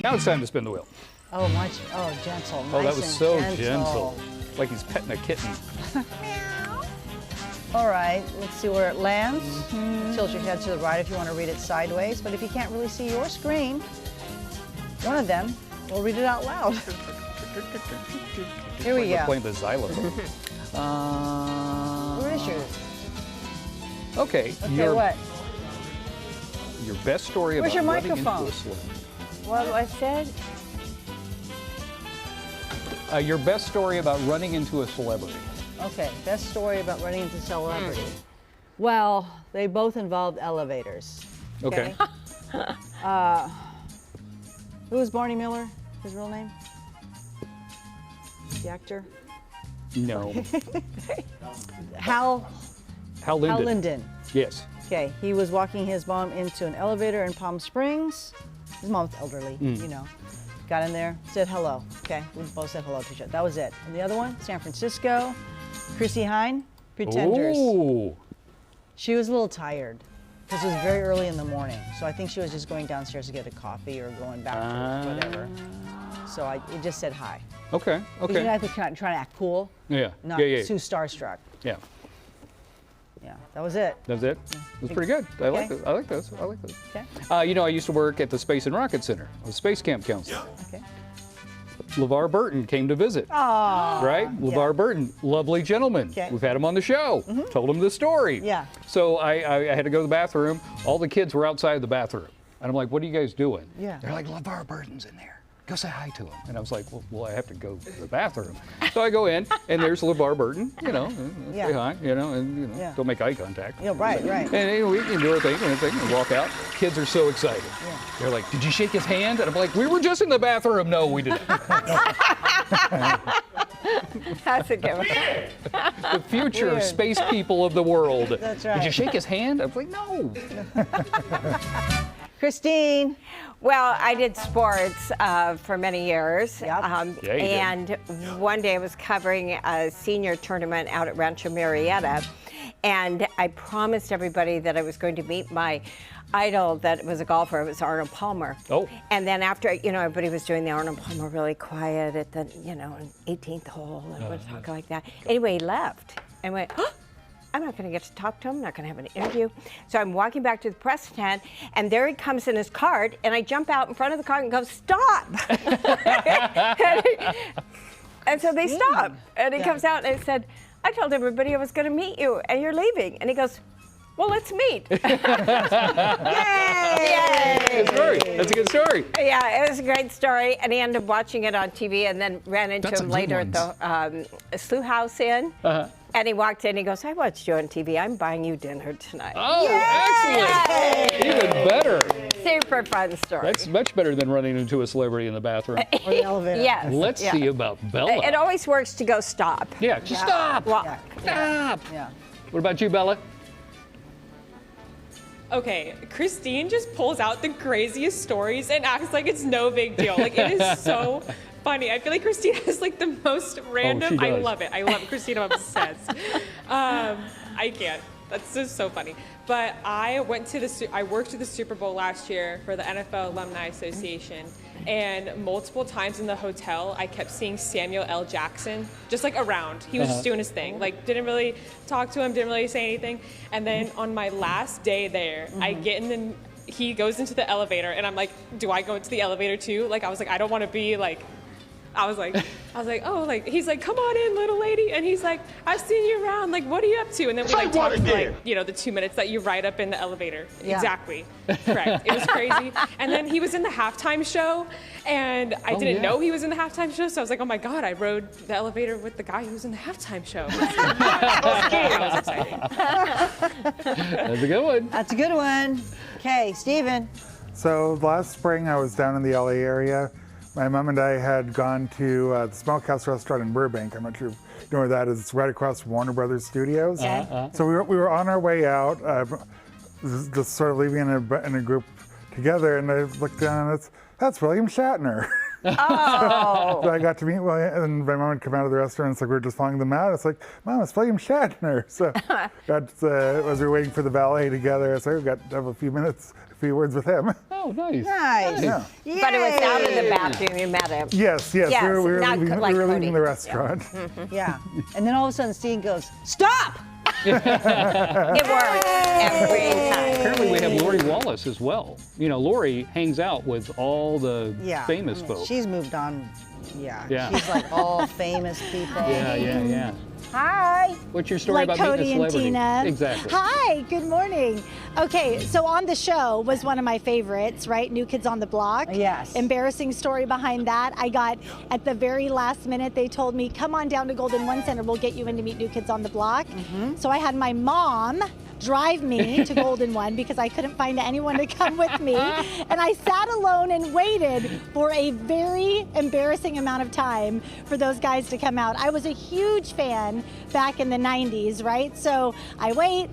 Now it's time to spin the wheel. Oh, gentle. Oh, Nice that was and so gentle. Like he's petting a kitten. All right, let's see where it lands. Tilt your head to the right if you want to read it sideways, but if you can't really see your screen, one of them will read it out loud. Here we go. Playing the xylophone. Where is yours? Okay. Okay, what? Your best story Where's about your running into microphone? a slope. What I said? Your best story about running into a celebrity. Okay, best story about running into celebrity. Well, they both involved elevators. Okay. Who was Barney Miller? His real name? The actor? No. Hal Linden. Hal Linden. Yes. Okay, he was walking his mom into an elevator in Palm Springs. His mom's elderly, you know. Got in there, said hello. Okay, we both said hello to each other. That was it. And the other one, San Francisco, Chrissy Hine, Pretenders. Ooh. She was a little tired because it was very early in the morning. So I think she was just going downstairs to get a coffee or going back to whatever. So it just said hi. Okay. Because you know, Okay. I think trying to act cool, Yeah. not Yeah. too starstruck. Yeah. Yeah, that was it. That's it. It was pretty good. I like Okay. this. I like this. I like this. Okay. You know, I used to work at the Space and Rocket Center. I was Space Camp counselor. Okay. LeVar Burton came to visit. Aww. Right? LeVar Burton, lovely gentleman. Okay. We've had him on the show. Told him the story. Yeah. So I had to go to the bathroom. All the kids were outside the bathroom. And I'm like, what are you guys doing? Yeah. They're like, LeVar Burton's in there. Go say hi to him. And I was like, well, I have to go to the bathroom. So I go in, and there's LeVar Burton, you know, and Yeah. say hi, you know, and, you know, Yeah. don't make eye contact. Yeah, right. And you know, we can do our thing and walk out. Kids are so excited. Yeah. They're like, did you shake his hand? And I'm like, we were just in the bathroom. No, we didn't. That's a good one. The future Weird. space people of the world. That's Did you right. shake his hand? I was like, no. Christine. Well, I did sports for many years. Yep. Yeah, you did. And one day I was covering a senior tournament out at Rancho Murrieta. And I promised everybody that I was going to meet my idol that was a golfer. It was Arnold Palmer. Oh. And then after, you know, everybody was doing the Arnold Palmer really quiet at the, 18th hole and was talking like that. Anyway, he left and went, oh, I'm not going to get to talk to him. I'm not going to have an interview. So I'm walking back to the press tent, and there he comes in his cart, and I jump out in front of the cart and go, stop! And so they stop. And he comes out and I said, I told everybody I was going to meet you, and you're leaving. And he goes, well, let's meet. Yay! That's a good story. Yeah, it was a great story. And he ended up watching it on TV and then ran into That's him some good later at the Slough House Inn. And he walked in, he goes, I watched you on TV. I'm buying you dinner tonight. Oh, excellent. Even better. Super fun story. That's much better than running into a celebrity in the bathroom. Or the elevator. Yes. Let's yeah. see about Bella. It always works to go stop. Yeah, just stop. Walk. Stop. Yeah. What about you, Bella? Okay, Christine just pulls out the craziest stories and acts like it's no big deal. Like, it is so funny. I feel like Christine has like the most random. she I does. love it. I love it. Christine, I'm obsessed. I can't. That's just so funny. But I worked at the Super Bowl last year for the NFL Alumni Association, and multiple times in the hotel, I kept seeing Samuel L. Jackson just like around. He was just doing his thing. Like, didn't really talk to him, didn't really say anything. And then on my last day there, I get in the. He goes into the elevator, and I'm like, do I go into the elevator too? Like, I was like, I don't want to be like. I was like, oh, like, he's like, come on in, little lady. And he's like, I've seen you around. Like, what are you up to? And then we like talked for like, the 2 minutes that you ride up in the elevator. Yeah. Exactly. Correct. It was crazy. And then he was in the halftime show, and I didn't know he was in the halftime show. So I was like, oh my God, I rode the elevator with the guy who was in the halftime show. That was exciting. That's a good one. That's a good one. Okay, Steven. So last spring I was down in the LA area. My mom and I had gone to the Smokehouse restaurant in Burbank. I'm not sure if you know where that is. It's right across from Warner Brothers Studios. So we were on our way out, just sort of leaving in a group together, and I looked down and that's William Shatner. Oh. So I got to meet William, and my mom would come out of the restaurant. It's like we were just following them out. It's like, Mom, it's William Shatner. So as we were waiting for the valet together, so we got to have a few minutes a few words with him. Oh, nice. Nice. Yeah. But it was out of the Yay. bathroom you met him. Yes, Yes, we were not leaving, like we were Cody. leaving the restaurant. Yeah. And then all of a sudden, Steve goes, "Stop!" It worked every time. Apparently, we have Lori Wallace as well. You know, Lori hangs out with all the Yeah. famous I mean, folks. She's moved on. Yeah. Yeah. She's like all famous people. Yeah. Hi. What's your story Like about Cody meeting a and celebrity? Tina. Exactly. Hi, good morning. Okay, so On the Show was one of my favorites, right? New Kids on the Block. Yes. Embarrassing story behind that. I got, at the very last minute, they told me, come on down to Golden One Center, we'll get you in to meet New Kids on the Block. So I had my mom drive me to Golden One because I couldn't find anyone to come with me. And I sat alone and waited for a very embarrassing amount of time for those guys to come out. I was a huge fan back in the 90s, right? So I wait,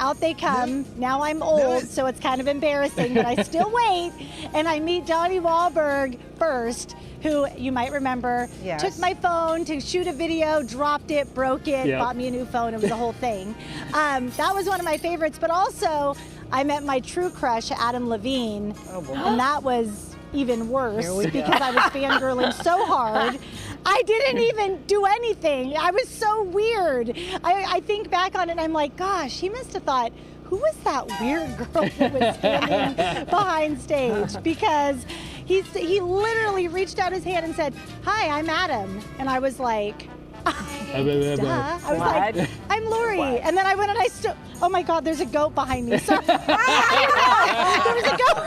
out they come. Now I'm old, so it's kind of embarrassing, but I still wait. And I meet Donnie Wahlberg first, who you might remember Yes. took my phone to shoot a video, dropped it, broke it, Yep. bought me a new phone. It was a whole thing. That was one of my favorites, but also I met my true crush, Adam Levine, Oh, boy. and that was even worse Here we go. because I was fangirling so hard. I didn't even do anything. I was so weird. I think back on it and I'm like, gosh, he must have thought, who was that weird girl that was standing behind stage? Because he literally reached out his hand and said, "Hi, I'm Adam," and I was like, duh. I was like, What? "I'm Lori," and then I went and I stood. Oh my God, there's a goat behind me. Sorry, there was a goat.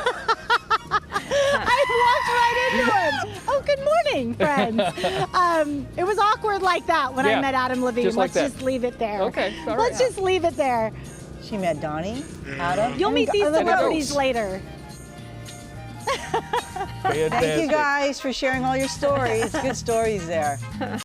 I walked right into him. Oh, good morning, friends. It was awkward like that when Yeah, I met Adam Levine. just like Let's that. just leave it there. Okay, all right. Let's just leave it there. She met Donnie, Adam. You'll meet these and the celebrities goats. later. Thank you guys for sharing all your stories. Good stories there.